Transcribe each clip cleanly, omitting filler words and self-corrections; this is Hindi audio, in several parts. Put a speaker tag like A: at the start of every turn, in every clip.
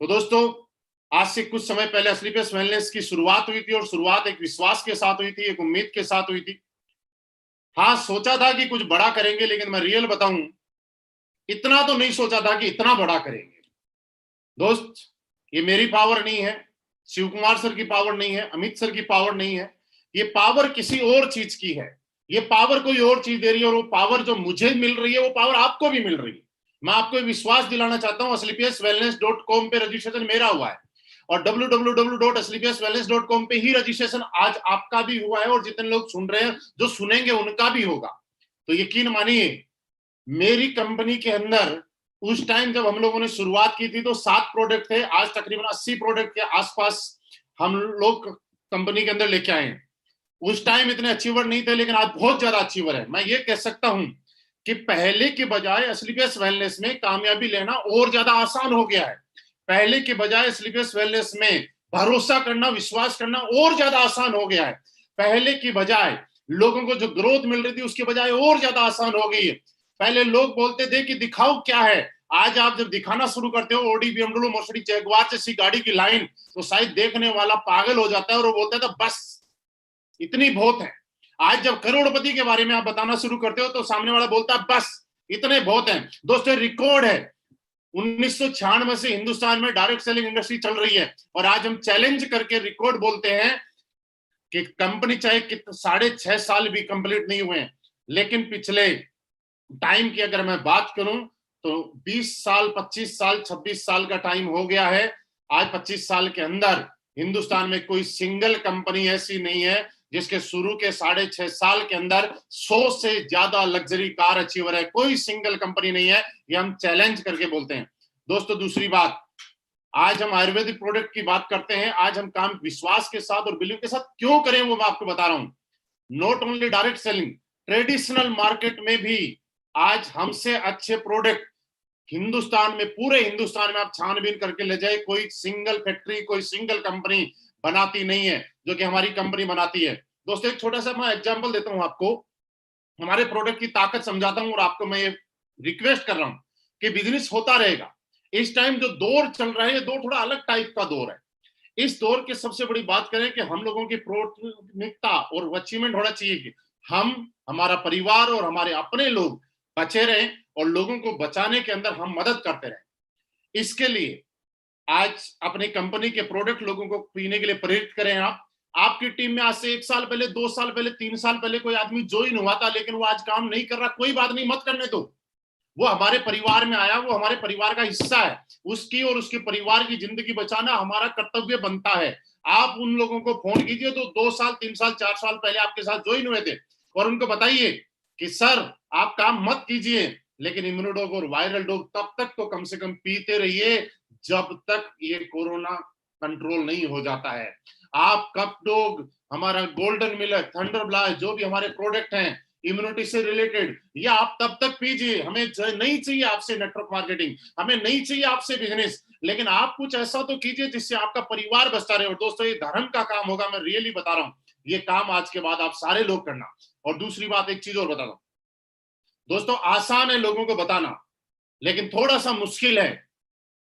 A: तो दोस्तों, आज से कुछ समय पहले असलीपियस वेलनेस की शुरुआत हुई थी और शुरुआत एक विश्वास के साथ हुई थी, एक उम्मीद के साथ हुई थी। हाँ, सोचा था कि कुछ बड़ा करेंगे, लेकिन मैं रियल बताऊं, इतना तो नहीं सोचा था कि इतना बड़ा करेंगे। दोस्त, ये मेरी पावर नहीं है, शिव कुमार सर की पावर नहीं है, अमित सर की पावर नहीं है। ये पावर किसी और चीज की है। ये पावर कोई और चीज दे रही है और वो पावर जो मुझे मिल रही है वो पावर आपको भी मिल रही है। मैं आपको विश्वास दिलाना चाहता हूं, asclepiuswellness.com पे रजिस्ट्रेशन मेरा हुआ है और www.asclepiuswellness.com पे ही रजिस्ट्रेशन आज आपका भी हुआ है और जितने लोग सुन रहे हैं, जो सुनेंगे उनका भी होगा। तो यकीन मानिए, मेरी कंपनी के अंदर उस टाइम जब हम लोगों ने शुरुआत की थी तो 7 प्रोडक्ट थे। आज तकरीबन 80 प्रोडक्ट के आसपास हम लोग कंपनी के अंदर लेके आए हैं। उस टाइम इतने अचीवर नहीं थे, लेकिन आज बहुत ज्यादा अचीवर है। मैं ये कह सकता हूं कि पहले के बजाय असलीपियस वेलनेस में कामयाबी लेना और ज्यादा आसान हो गया है। पहले के बजाय असलीपियस वेलनेस में भरोसा करना, विश्वास करना और ज्यादा आसान हो गया है। पहले की बजाय लोगों को जो ग्रोथ मिल रही थी उसके बजाय और ज्यादा आसान हो गई है। पहले लोग बोलते थे कि दिखाओ क्या है, आज आप जब दिखाना शुरू करते हो ऑडी, बीएमडब्ल्यू, मर्सिडीज, जगुआर जैसी गाड़ी की लाइन, तो शायद देखने वाला पागल हो जाता है और वो बोलता था बस इतनी बहुत है। आज जब करोड़पति के बारे में आप बताना शुरू करते हो तो सामने वाला बोलता है बस इतने बहुत है। दोस्तों, रिकॉर्ड है, 1996 से हिंदुस्तान में डायरेक्ट सेलिंग इंडस्ट्री चल रही है और आज हम चैलेंज करके रिकॉर्ड बोलते हैं कि कंपनी चाहे 6.5 साल भी कंप्लीट नहीं हुए हैं, लेकिन पिछले टाइम की अगर मैं बात करूं तो 20 साल, 25 साल, 26 साल का टाइम हो गया है। आज 25 साल के अंदर हिंदुस्तान में कोई सिंगल कंपनी ऐसी नहीं है जिसके शुरू के 6.5 साल के अंदर 100 से ज्यादा लग्जरी कार अचीवर है। कोई सिंगल कंपनी नहीं है, ये हम चैलेंज करके बोलते हैं। दोस्तों, दूसरी बात, आज हम आयुर्वेदिक प्रोडक्ट की बात करते हैं। आज हम काम विश्वास के साथ और बिलीव के साथ क्यों करें वो मैं आपको बता रहा हूं। Not only direct selling, traditional market में भी आज हमसे अच्छे प्रोडक्ट हिंदुस्तान में, पूरे हिंदुस्तान में आप छानबीन करके ले जाए, कोई सिंगल फैक्ट्री, कोई सिंगल कंपनी बनाती नहीं है जो कि हमारी कंपनी बनाती है। दोस्तों, एक छोटा सा मैं एग्जांपल देता हूं आपको, हमारे प्रोडक्ट की ताकत समझाता हूं और आपको मैं ये रिक्वेस्ट कर रहा हूं कि बिजनेस होता रहेगा। इस टाइम जो दौर चल रहा है, ये दौर थोड़ा अलग टाइप का दौर है। इस दौर की सबसे बड़ी बात करें कि हम लोगों की प्राथमिकता और अचीवमेंट होना चाहिए कि हम, हमारा परिवार और हमारे अपने लोग बचे रहें और लोगों को बचाने के अंदर हम मदद करते रहें। इसके लिए आज अपनी कंपनी के प्रोडक्ट लोगों को पीने के लिए प्रेरित करें। आप, आपकी टीम में आज से 1 साल पहले, 2 साल पहले, 3 साल पहले कोई आदमी ज्वाइन हुआ था, लेकिन वो आज काम नहीं कर रहा, कोई बात नहीं, मत करने दो। वो हमारे परिवार में आया, वो हमारे परिवार का हिस्सा है। उसकी और उसके परिवार की जिंदगी बचाना हमारा कर्तव्य बनता है। आप उन लोगों को फोन कीजिए तो 2 साल, 3 साल, 4 साल पहले आपके साथ ज्वाइन हुए थे और उनको बताइए कि सर आप काम मत कीजिए, लेकिन इम्यूनोडोग और वायरल डोग तब तक तो कम से कम पीते रहिए जब तक ये कोरोना कंट्रोल नहीं हो जाता है। आप कप डोग, हमारा गोल्डन मिलर, थंडर ब्लास्ट, जो भी हमारे प्रोडक्ट हैं इम्यूनिटी से रिलेटेड, ये आप तब तक पीजिए। हमें नहीं चाहिए आपसे नेटवर्क मार्केटिंग, हमें नहीं चाहिए आपसे बिजनेस, लेकिन आप कुछ ऐसा तो कीजिए जिससे आपका परिवार बचता रहे। और दोस्तों, ये धर्म का काम होगा, मैं रियली बता रहा हूं, ये काम आज के बाद आप सारे लोग करना। और दूसरी बात, एक चीज और बता दो दोस्तों, आसान है लोगों को बताना, लेकिन थोड़ा सा मुश्किल है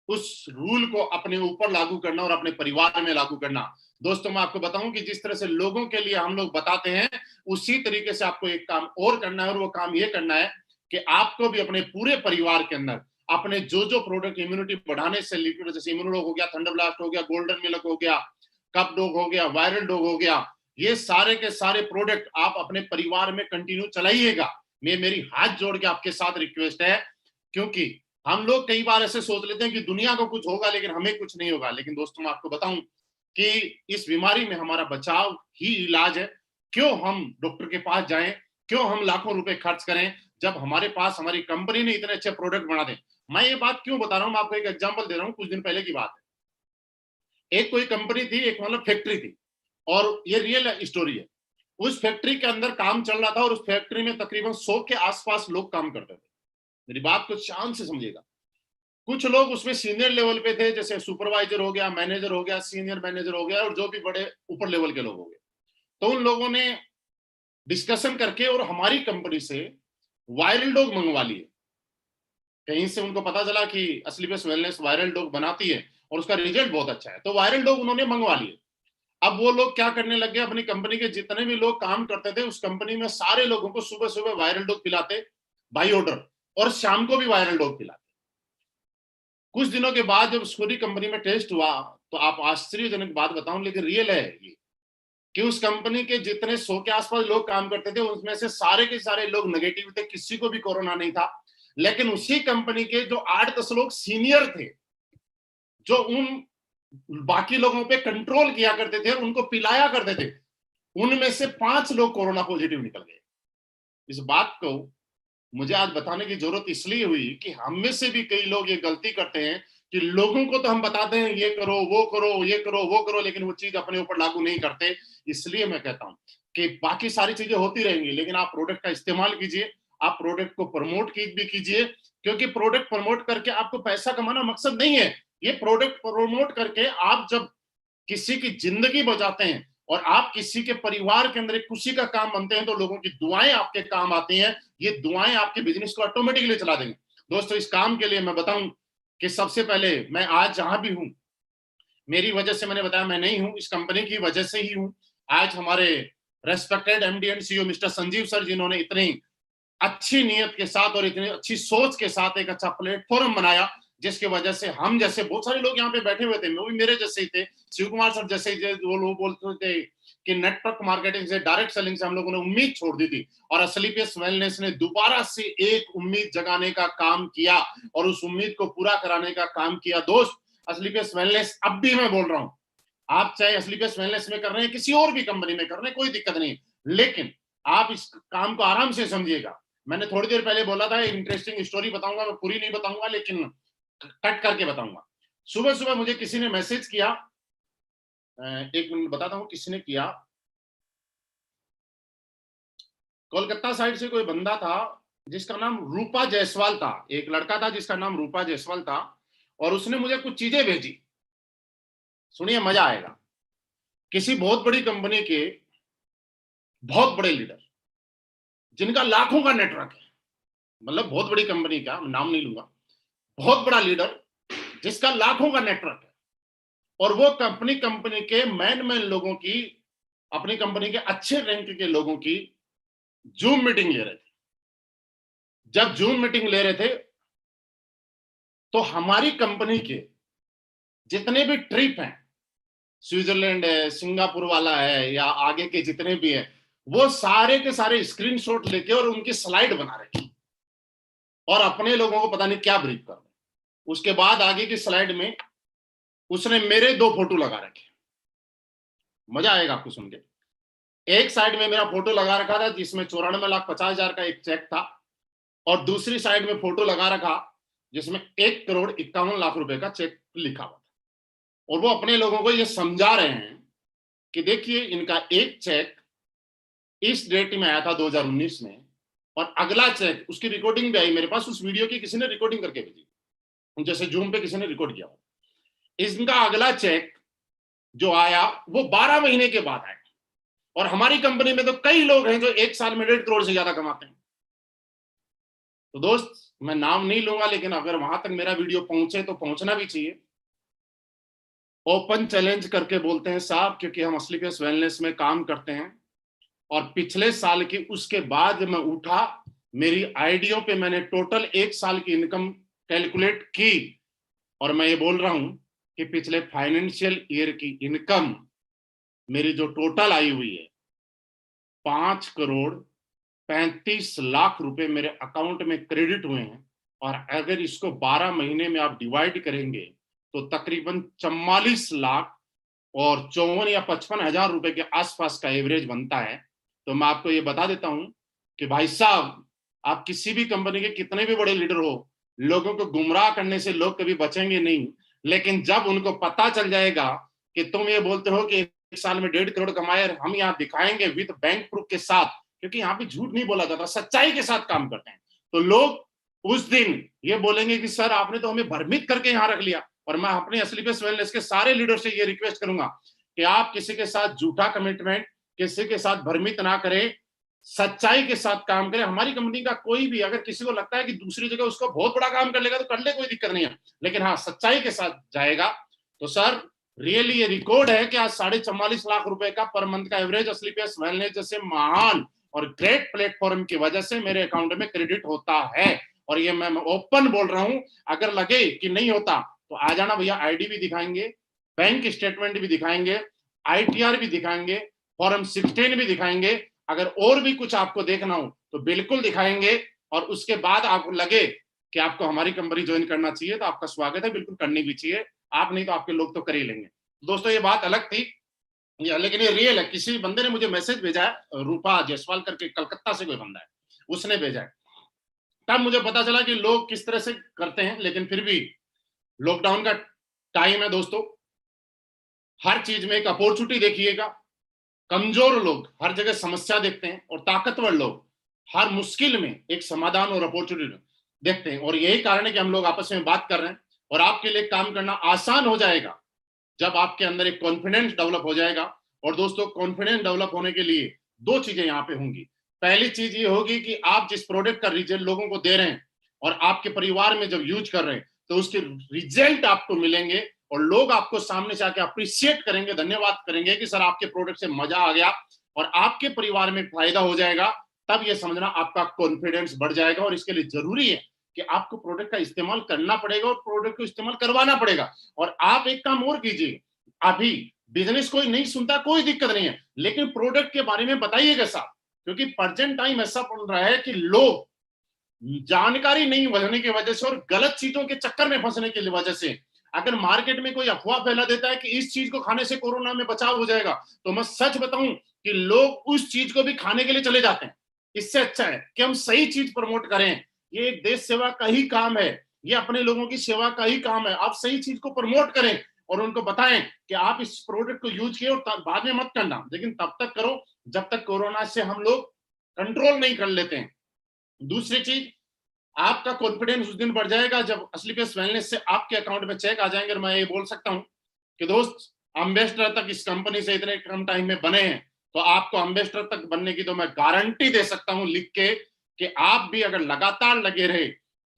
A: उस रूल को अपने ऊपर लागू करना और अपने परिवार में लागू करना। दोस्तों, मैं आपको बताऊं कि जिस तरह से लोगों के लिए हम लोग बताते हैं, उसी तरीके से आपको एक काम और करना है और वो काम ये करना है कि आपको भी अपने पूरे परिवार के अंदर अपने जो जो प्रोडक्ट इम्यूनिटी बढ़ाने से रिलेटेड, जैसे इम्यूनोडोग हो गया, थंडर ब्लास्ट हो गया, गोल्डन मिल्क हो गया, कप डोग हो गया, वायरल डोग हो गया, ये सारे के सारे प्रोडक्ट आप अपने परिवार में कंटिन्यू चलाइएगा। मेरी हाथ जोड़ के आपके साथ रिक्वेस्ट है, क्योंकि हम लोग कई बार ऐसे सोच लेते हैं कि दुनिया को कुछ होगा लेकिन हमें कुछ नहीं होगा। लेकिन दोस्तों, मैं आपको बताऊं कि इस बीमारी में हमारा बचाव ही इलाज है। क्यों हम डॉक्टर के पास जाएं, क्यों हम लाखों रुपए खर्च करें जब हमारे पास हमारी कंपनी ने इतने अच्छे प्रोडक्ट बना दे। मैं ये बात क्यों बता रहा हूं, मैं आपको एक एग्जांपल दे रहा हूं। कुछ दिन पहले की बात है, एक कोई कंपनी थी, एक मतलब फैक्ट्री थी, और ये रियल स्टोरी है। उस फैक्ट्री के अंदर काम चल रहा था और उस फैक्ट्री में तकरीबन 100 के आसपास लोग काम करते थे। मेरी बात को शान से समझिएगा। कुछ लोग उसमें सीनियर लेवल पे थे, जैसे सुपरवाइजर हो गया, मैनेजर हो गया, सीनियर मैनेजर हो गया, और जो भी बड़े ऊपर लेवल के लोग हो गए। तो उन लोगों ने डिस्कशन करके और हमारी कंपनी से वायरल डॉग मंगवा लिए। कहीं से उनको पता चला कि असलीपियस वेलनेस वायरल डॉग बनाती है और उसका रिजल्ट बहुत अच्छा है। तो वायरल डॉग उन्होंने मंगवा लिए। अब वो लोग क्या करने लगे, अपनी कंपनी के जितने भी लोग काम करते थे उस कंपनी में सारे लोगों को सुबह सुबह वायरल डॉग पिलाते बाई ऑर्डर, और शाम को भी वायरल डॉग पिलाते। कुछ दिनों के बाद जब पूरी कंपनी में टेस्ट हुआ तो आप आश्चर्यजनक बात बताऊं, लेकिन रियल है ये, कि उस कंपनी के जितने 100 के आसपास लोग काम करते थे उसमें से सारे के सारे लोग नेगेटिव थे, किसी को भी कोरोना नहीं था। लेकिन उसी कंपनी के जो 8-10 लोग सीनियर थे, जो उन बाकी लोगों पे कंट्रोल किया करते थे और उनको पिलाया करते थे, उनमें से 5 लोग कोरोना पॉजिटिव निकल गए। इस बात को मुझे आज बताने की जरूरत इसलिए हुई कि हम में से भी कई लोग ये गलती करते हैं कि लोगों को तो हम बताते हैं ये करो वो करो ये करो वो करो, लेकिन वो चीज अपने ऊपर लागू नहीं करते। इसलिए मैं कहता हूं कि बाकी सारी चीजें होती रहेंगी, लेकिन आप प्रोडक्ट का इस्तेमाल कीजिए, आप प्रोडक्ट को प्रमोट भी कीजिए, क्योंकि प्रोडक्ट प्रमोट करके आपको पैसा कमाना मकसद नहीं है। ये प्रोडक्ट प्रमोट करके आप जब किसी की जिंदगी बचाते हैं और आप किसी के परिवार के अंदर एक खुशी का काम बनते हैं, तो लोगों की दुआएं आपके काम आती हैं। ये दुआएं आपके बिजनेस को ऑटोमेटिकली चला देंगे। दोस्तों, इस काम के लिए मैं बताऊं कि सबसे पहले मैं आज जहां भी हूं, मेरी वजह से, मैंने बताया मैं नहीं हूं, इस कंपनी की वजह से ही हूं। आज हमारे respected MD and CEO mister Sanjeev sir, जिन्होंने इतनी अच्छी नीयत के साथ और इतनी अच्छी सोच के साथ एक अच्छा प्लेटफॉर्म बनाया, जिसकी वजह से हम जैसे बहुत सारे लोग यहाँ पे बैठे हुए थे, वो भी मेरे जैसे ही थे, शिव कुमार सर जैसे ही, वो लोग बोलते थे कि नेटवर्क मार्केटिंग से, डायरेक्ट सेलिंग से हम लोगों ने उम्मीद छोड़ दी थी, और असलीपियस वेलनेस ने दोबारा से एक उम्मीद जगाने का काम किया और उस उम्मीद को पूरा कराने का काम किया। दोस्त, असलीपियस वेलनेस, अब भी मैं बोल रहा हूं, आप चाहे असलीपियस वेलनेस में कर रहे हैं, किसी और भी कंपनी में कर रहे हैं, कोई दिक्कत नहीं, लेकिन आप इस काम को आराम से समझिएगा। मैंने थोड़ी देर पहले बोला था इंटरेस्टिंग स्टोरी बताऊंगा, मैं पूरी नहीं बताऊंगा लेकिन कट करके बताऊंगा। सुबह सुबह मुझे किसी ने मैसेज किया, एक मिनट बताता हूं किसने किया। कोलकाता साइड से कोई बंदा था जिसका नाम रूपा जायसवाल था, एक लड़का था जिसका नाम रूपा जायसवाल था, और उसने मुझे कुछ चीजें भेजी। सुनिए, मजा आएगा। किसी बहुत बड़ी कंपनी के बहुत बड़े लीडर, जिनका लाखों का नेटवर्क है, मतलब बहुत बड़ी कंपनी का, नाम नहीं लूंगा, बहुत बड़ा लीडर जिसका लाखों का नेटवर्क है, और वो कंपनी के मैन लोगों की, अपनी कंपनी के अच्छे रैंक के लोगों की जूम मीटिंग ले रहे थे। जब जूम मीटिंग ले रहे थे तो हमारी कंपनी के जितने भी ट्रिप हैं, स्विट्जरलैंड है, सिंगापुर वाला है, या आगे के जितने भी हैं, वो सारे के सारे स्क्रीनशॉट लेके और उनकी स्लाइड बना रहे हैं और अपने लोगों को पता नहीं क्या ब्रीफ कर रहे हैं। उसके बाद आगे की स्लाइड में उसने मेरे 2 फोटो लगा रखे। मजा आएगा आपको सुन के। एक साइड में मेरा फोटो लगा रखा था जिसमें 94,50,000 का एक चेक था, और दूसरी साइड में फोटो लगा रखा जिसमें 1,51,00,000 रुपए का चेक लिखा हुआ था। और वो अपने लोगों को ये समझा रहे हैं कि देखिए, इनका एक चेक इस डेट में आया था 2019 में, और अगला चेक, उसकी रिकॉर्डिंग भी आई मेरे पास, उस वीडियो की किसी ने रिकॉर्डिंग करके भेजी, जैसे जूम पे किसी ने रिकॉर्ड किया। इनका अगला चेक जो आया वो 12 महीने के बाद आया, और हमारी कंपनी में तो कई लोग हैं जो एक साल में 1.5 करोड़ से ज्यादा कमाते हैं। तो दोस्त, मैं नाम नहीं लूंगा, लेकिन अगर वहां तक मेरा वीडियो पहुंचे तो पहुंचना भी चाहिए। ओपन चैलेंज करके बोलते हैं साहब, क्योंकि हम असलीपियस वेलनेस में काम करते हैं, और पिछले साल की, उसके बाद जब मैं उठा, मेरी आईडियो पे मैंने टोटल 1 साल की इनकम कैलकुलेट की, और मैं ये बोल रहा हूं कि पिछले फाइनेंशियल ईयर की इनकम मेरी जो टोटल आई हुई है, 5,35,00,000 रुपए मेरे अकाउंट में क्रेडिट हुए हैं। और अगर इसको 12 महीने में आप डिवाइड करेंगे तो तकरीबन 44 लाख और 54 या 55 हजार रुपए के आसपास का एवरेज बनता है। तो मैं आपको ये बता देता हूं कि भाई साहब, आप किसी भी कंपनी के कितने भी बड़े लीडर हो, लोगों को गुमराह करने से लोग कभी बचेंगे नहीं। लेकिन जब उनको पता चल जाएगा कि तुम ये बोलते हो कि 1 साल में 1.5 करोड़ कमाए, हम यहाँ दिखाएंगे विद बैंक प्रूफ के साथ, क्योंकि यहाँ पे झूठ नहीं बोला जाता, सच्चाई के साथ काम करते हैं, तो लोग उस दिन ये बोलेंगे कि सर आपने तो हमें भ्रमित करके यहाँ रख लिया। और मैं अपने असलीपियस वेलनेस के सारे लीडर से ये रिक्वेस्ट करूंगा कि आप किसी के साथ झूठा कमिटमेंट, किसी के साथ भ्रमित ना करें, सच्चाई के साथ काम करें। हमारी कंपनी का कोई भी, अगर किसी को लगता है कि दूसरी जगह उसको बहुत बड़ा काम कर लेगा तो कर ले, कोई दिक्कत नहीं है, लेकिन हाँ, सच्चाई के साथ जाएगा तो सर रियली ये रिकॉर्ड है कि आज 44.5 लाख रुपए का पर मंथ का एवरेज एसलीपीएस वेलनेस जैसे महान और ग्रेट प्लेटफॉर्म की वजह से मेरे अकाउंट में क्रेडिट होता है। और ये मैं ओपन बोल रहा हूं, अगर लगे कि नहीं होता तो आ जाना भैया, आईडी भी दिखाएंगे, बैंक स्टेटमेंट भी दिखाएंगे, आईटीआर भी दिखाएंगे, फॉर्म 16 भी दिखाएंगे। अगर और भी कुछ आपको देखना हो तो बिल्कुल दिखाएंगे। और उसके बाद आपको लगे कि आपको हमारी कंपनी ज्वाइन करना चाहिए तो आपका स्वागत है, बिल्कुल करनी भी चाहिए। आप नहीं तो आपके लोग तो कर ही लेंगे। दोस्तों ये बात अलग थी, लेकिन ये रियल है। किसी बंदे ने मुझे मैसेज भेजा है, रूपा जायसवाल करके, कलकत्ता से कोई बंदा है, उसने भेजा है। तब मुझे पता चला कि लोग किस तरह से करते हैं। लेकिन फिर भी लॉकडाउन का टाइम है दोस्तों, हर चीज में एक अपॉर्चुनिटी देखिएगा। कमजोर लोग हर जगह समस्या देखते हैं और ताकतवर लोग हर मुश्किल में एक समाधान और अपॉर्चुनिटी देखते हैं। और यही कारण है कि हम लोग आपस में बात कर रहे हैं और आपके लिए काम करना आसान हो जाएगा जब आपके अंदर एक कॉन्फिडेंस डेवलप हो जाएगा। और दोस्तों कॉन्फिडेंस डेवलप होने के लिए दो चीजें यहाँ पे होंगी। पहली चीज ये होगी कि आप जिस प्रोडक्ट का रिजल्ट लोगों को दे रहे हैं और आपके परिवार में जब यूज कर रहे हैं तो उसके रिजल्ट आपको मिलेंगे और लोग आपको सामने से आके अप्रिशिएट करेंगे, धन्यवाद करेंगे कि सर आपके प्रोडक्ट से मजा आ गया और आपके परिवार में फायदा हो जाएगा। तब ये समझना आपका कॉन्फिडेंस बढ़ जाएगा। और इसके लिए जरूरी है कि आपको प्रोडक्ट का इस्तेमाल करना पड़ेगा और प्रोडक्ट को इस्तेमाल करवाना पड़ेगा। और आप एक काम और कीजिए, अभी बिजनेस कोई नहीं सुनता, कोई दिक्कत नहीं है, लेकिन प्रोडक्ट के बारे में बताइएगा साहब, क्योंकि प्रेजेंट टाइम ऐसा पड़ रहा है कि लोग जानकारी नहीं होने की वजह से और गलत चीजों के चक्कर में फंसने की वजह से अगर मार्केट में कोई अफवाह फैला देता है कि इस चीज को खाने से कोरोना में बचाव हो जाएगा, तो मैं सच बताऊं कि लोग उस चीज को भी खाने के लिए चले जाते हैं। इससे अच्छा है कि हम सही चीज प्रमोट करें। ये एक देश सेवा का ही काम है, ये अपने लोगों की सेवा का ही काम है। आप सही चीज को प्रमोट करें और उनको बताएं कि आप इस प्रोडक्ट को यूज किए और बाद में मत करना, लेकिन तब तक करो जब तक कोरोना से हम लोग कंट्रोल नहीं कर लेते हैं। दूसरी चीज, आपका कॉन्फिडेंस उस दिन बढ़ जाएगा जब एसलीपीएस वेलनेस से आपके अकाउंट में चेक आ जाएंगे। और मैं ये बोल सकता हूं कि दोस्त एम्बेसडर तक इस कंपनी से इतने कम टाइम में बने हैं, तो आपको एम्बेसडर तक बनने की तो मैं गारंटी दे सकता हूं लिख के कि आप भी अगर लगातार लगे रहे,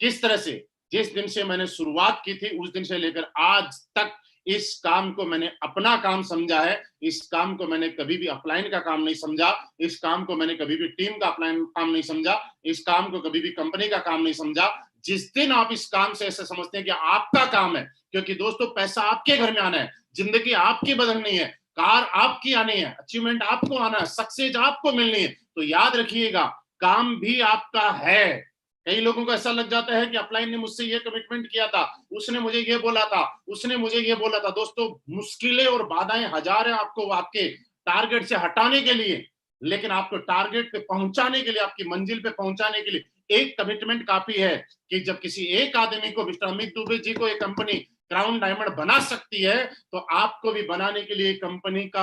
A: किस तरह से जिस दिन से मैंने शुरुआत की थी उस दिन से लेकर आज तक इस काम को मैंने अपना काम समझा है। इस काम को मैंने कभी भी अपलाइन का काम नहीं समझा, इस काम को मैंने कभी भी टीम का अपलाइन काम नहीं समझा, इस काम को कभी भी कंपनी का काम नहीं समझा। जिस दिन आप इस काम से ऐसे समझते हैं कि आपका काम है, क्योंकि दोस्तों पैसा आपके घर में आना है, जिंदगी आपकी बदलनी है, कार आपकी आनी है, अचीवमेंट आपको आना है, सक्सेस आपको मिलनी है, तो याद रखिएगा काम भी आपका है। कई लोगों को ऐसा लग जाता है कि अपलाइन ने मुझसे ये कमिटमेंट किया था, उसने मुझे ये बोला था, उसने मुझे ये बोला था। दोस्तों मुश्किलें और बाधाएं हजार हैं आपको आपके टारगेट से हटाने के लिए, लेकिन आपको टारगेट पे पहुंचाने के लिए, आपकी मंजिल पे पहुंचाने के लिए एक कमिटमेंट काफी है कि जब किसी एक आदमी को, मिस्टर अमित दुबे जी को, एक कंपनी क्राउन डायमंड बना सकती है तो आपको भी बनाने के लिए कंपनी का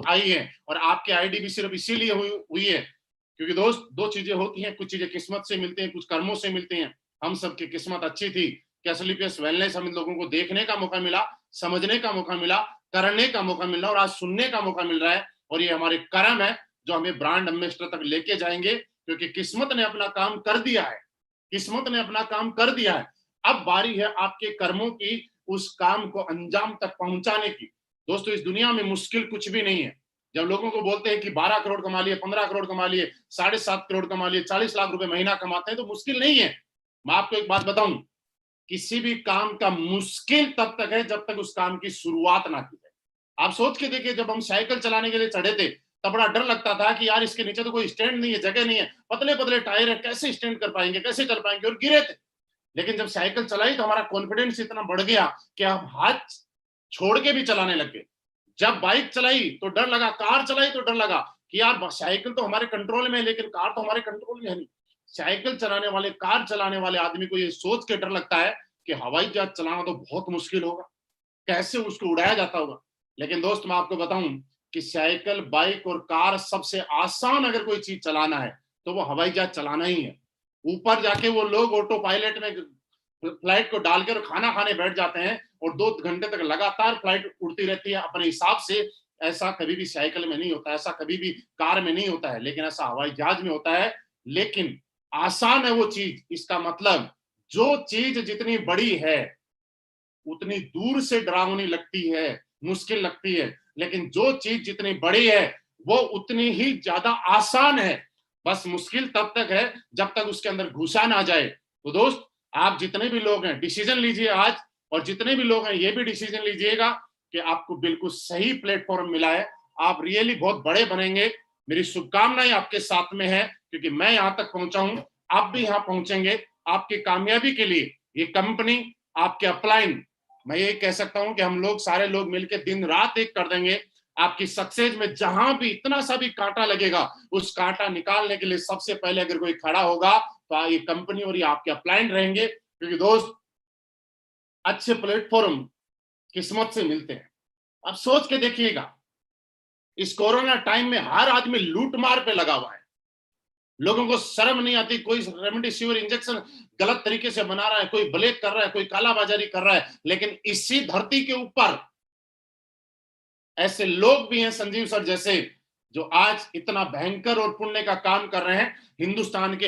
A: आई है। और आपकी आईडी भी सिर्फ इसीलिए हुई है क्योंकि दोस्त दो चीजें होती हैं, कुछ चीजें किस्मत से मिलती हैं, कुछ कर्मों से मिलती हैं। हम सबकी किस्मत अच्छी थी कि एसलीपीएस वेलनेस हम लोगों को देखने का मौका मिला, समझने का मौका मिला, करने का मौका मिला और आज सुनने का मौका मिल रहा है। और ये हमारे कर्म है जो हमें ब्रांड एम्बेसडर तक लेके जाएंगे, क्योंकि किस्मत ने अपना काम कर दिया है, किस्मत ने अपना काम कर दिया है। अब बारी है आपके कर्मों की उस काम को अंजाम तक पहुंचाने की। दोस्तों इस दुनिया में मुश्किल कुछ भी नहीं है। जब लोगों को बोलते हैं कि 12 करोड़ कमा लिए, 15 करोड़ कमा लिए, 7.5 करोड़ कमा लिए, 40 लाख रुपए महीना कमाते हैं, तो मुश्किल नहीं है। मैं आपको एक बात बताऊं, किसी भी काम का मुश्किल तब तक है जब तक उस काम की शुरुआत ना की जाए। आप सोच के देखिए, जब हम साइकिल चलाने के लिए चढ़े थे तब बड़ा डर लगता था कि यार इसके नीचे तो कोई स्टैंड नहीं है, जगह नहीं है, पतले पतले टायर है, कैसे स्टैंड कर पाएंगे, कैसे चल पाएंगे, और गिरे थे। लेकिन जब साइकिल चलाई तो हमारा कॉन्फिडेंस इतना बढ़ गया कि हम हाथ छोड़ के भी चलाने लग गए। जब बाइक चलाई तो डर लगा, कार चलाई तो डर लगा कि यार साइकिल तो हमारे कंट्रोल में है लेकिन कार तो हमारे कंट्रोल में है नहीं। साइकिल चलाने वाले, कार चलाने वाले आदमी को ये सोच के डर लगता है कि हवाई जहाज चलाना तो बहुत मुश्किल होगा, कैसे उसको उड़ाया जाता होगा। लेकिन दोस्त मैं आपको बताऊं कि साइकिल, बाइक और कार सबसे आसान अगर कोई चीज चलाना है तो वो हवाई जहाज चलाना ही है। ऊपर जाके वो लोग ऑटो पायलट में फ्लाइट को डालकर खाना खाने बैठ जाते हैं और 2 घंटे तक लगातार फ्लाइट उड़ती रहती है अपने हिसाब से। ऐसा कभी भी साइकिल में नहीं होता, ऐसा कभी भी कार में नहीं होता है, लेकिन ऐसा हवाई जहाज में होता है। लेकिन आसान है वो चीज, इसका मतलब जो चीज जितनी बड़ी है उतनी दूर से डरावनी लगती है, मुश्किल लगती है, लेकिन जो चीज जितनी बड़ी है वो उतनी ही ज्यादा आसान है। बस मुश्किल तब तक है जब तक उसके अंदर घुसा ना जाए। तो दोस्त, आप जितने भी लोग हैं डिसीजन लीजिए आज, और जितने भी लोग हैं ये भी डिसीजन लीजिएगा कि आपको बिल्कुल सही प्लेटफॉर्म मिला है, आप रियली बहुत बड़े बनेंगे। मेरी शुभकामनाएं आपके साथ में है, क्योंकि मैं यहां तक पहुंचा हूं, आप भी यहां पहुंचेंगे। आपकी कामयाबी के लिए ये कंपनी, आपके अपलाइन, मैं ये कह सकता हूं कि हम लोग सारे लोग मिलकर दिन रात एक कर देंगे। आपकी सक्सेस में जहां भी इतना सा भी कांटा लगेगा, उस कांटा निकालने के लिए सबसे पहले अगर कोई खड़ा होगा तो ये कंपनी और ये आपके अपलाइन रहेंगे। क्योंकि दोस्त, अच्छे प्लेटफॉर्म किस्मत से मिलते हैं। आप सोच के देखिएगा, इस कोरोना टाइम में हर आदमी लूट मार पे लगा हुआ है। लोगों को शर्म नहीं आती, कोई रेमडेसिविर इंजेक्शन गलत तरीके से बना रहा है, कोई ब्लैक कर रहा है, कोई कालाबाजारी कर रहा है, लेकिन इसी धरती के ऊपर ऐसे लोग भी हैं, संजीव सर जैसे, जो आज इतना भयंकर और पुण्य का काम कर रहे हैं। हिंदुस्तान के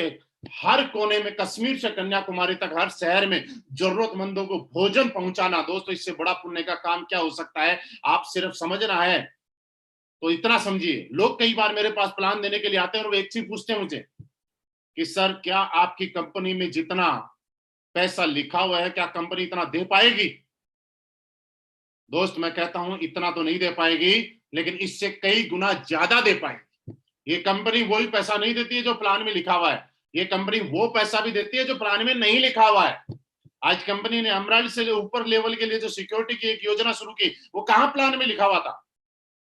A: हर कोने में, कश्मीर से कन्याकुमारी तक हर शहर में जरूरतमंदों को भोजन पहुंचाना। दोस्तों, इससे बड़ा पुण्य का काम क्या हो सकता है? आप सिर्फ समझना है तो इतना समझिए। लोग कई बार मेरे पास प्लान देने के लिए आते हैं और वो एक चीज पूछते हैं मुझे कि सर, क्या आपकी कंपनी में जितना पैसा लिखा हुआ है, क्या कंपनी इतना दे पाएगी? दोस्त, मैं कहता हूं इतना तो नहीं दे पाएगी, लेकिन इससे कई गुना ज्यादा दे पाएगी। ये कंपनी वही पैसा नहीं देती है जो प्लान में लिखा हुआ है, ये कंपनी वो पैसा भी देती है जो प्लान में नहीं लिखा हुआ है। आज कंपनी ने अमराल से ऊपर लेवल के लिए जो सिक्योरिटी की एक योजना शुरू की, वो कहां प्लान में लिखा हुआ था?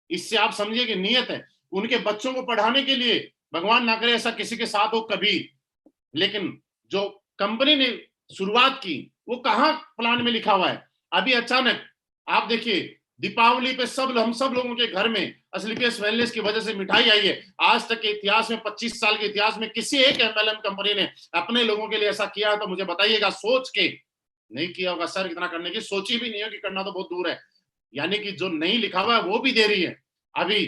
A: इससे आप समझिए कि नियत है। उनके बच्चों को पढ़ाने के लिए, भगवान ना करे ऐसा किसी के साथ हो कभी, लेकिन जो कंपनी ने शुरुआत की वो कहां प्लान में लिखा हुआ है? अभी अचानक आप देखिए, दीपावली पे हम सब लोगों के घर में एस्क्लेपियस वेलनेस की वजह से मिठाई आई है। आज तक के इतिहास में, 25 साल के इतिहास में किसी एक एमएलएम कंपनी ने अपने लोगों के लिए ऐसा किया है तो मुझे बताइएगा। सोच के नहीं किया होगा सर, इतना करने की सोची भी नहीं है, कि करना तो बहुत दूर है। यानी कि जो नहीं लिखा हुआ है वो भी दे रही है। अभी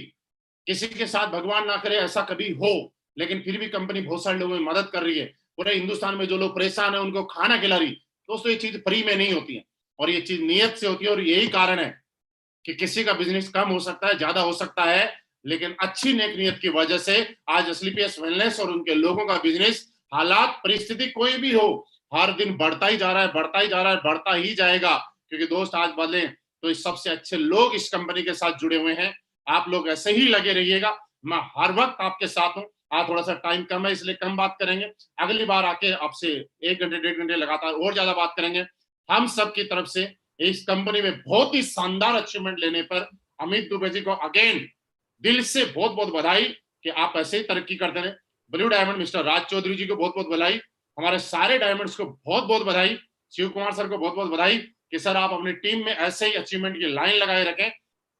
A: किसी के साथ भगवान ना करे ऐसा कभी हो, लेकिन फिर भी कंपनी बहुत सारे लोगों की मदद कर रही है। पूरे हिंदुस्तान में जो लोग परेशान है उनको खाना खिला रही। दोस्तों, ये चीज फ्री में नहीं होती है, और ये चीज नियत से होती है। और यही कारण है कि किसी का बिजनेस कम हो सकता है, ज्यादा हो सकता है, लेकिन अच्छी नेक नियत की वजह से आज एस्क्लेपियस वेलनेस और उनके लोगों का बिजनेस, हालात परिस्थिति कोई भी हो, हर दिन बढ़ता ही जा रहा है, बढ़ता ही जा रहा है, बढ़ता ही जाएगा। क्योंकि दोस्त, आज बदले तो इस सबसे अच्छे लोग इस कंपनी के साथ जुड़े हुए हैं। आप लोग ऐसे ही लगे रहिएगा, मैं हर वक्त आपके साथ हूं। आज थोड़ा सा टाइम कम है इसलिए कम बात करेंगे, अगली बार आके आपसे 1 घंटे 1.5 घंटे लगातार और ज्यादा बात करेंगे। हम सब की तरफ से इस कंपनी में बहुत ही शानदार अचीवमेंट लेने पर अमित दुबे जी को अगेन दिल से बहुत बहुत बधाई, कि आप ऐसे ही तरक्की करते रहे। ब्लू डायमंड मिस्टर राज चौधरी जी को बहुत बहुत बधाई, हमारे सारे डायमंड्स को बहुत बहुत बधाई, शिव कुमार सर को बहुत बहुत बधाई कि सर आप अपनी टीम में ऐसे ही अचीवमेंट की लाइन लगाए रखें।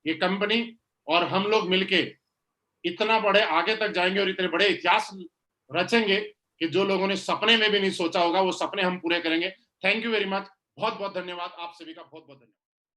A: ये कंपनी और हम लोग मिलके इतना बड़े आगे तक जाएंगे और इतने बड़े इतिहास रचेंगे कि जो लोगों ने सपने में भी नहीं सोचा होगा, वो सपने हम पूरे करेंगे। थैंक यू वेरी मच, बहुत बहुत धन्यवाद, आप सभी का बहुत बहुत धन्यवाद।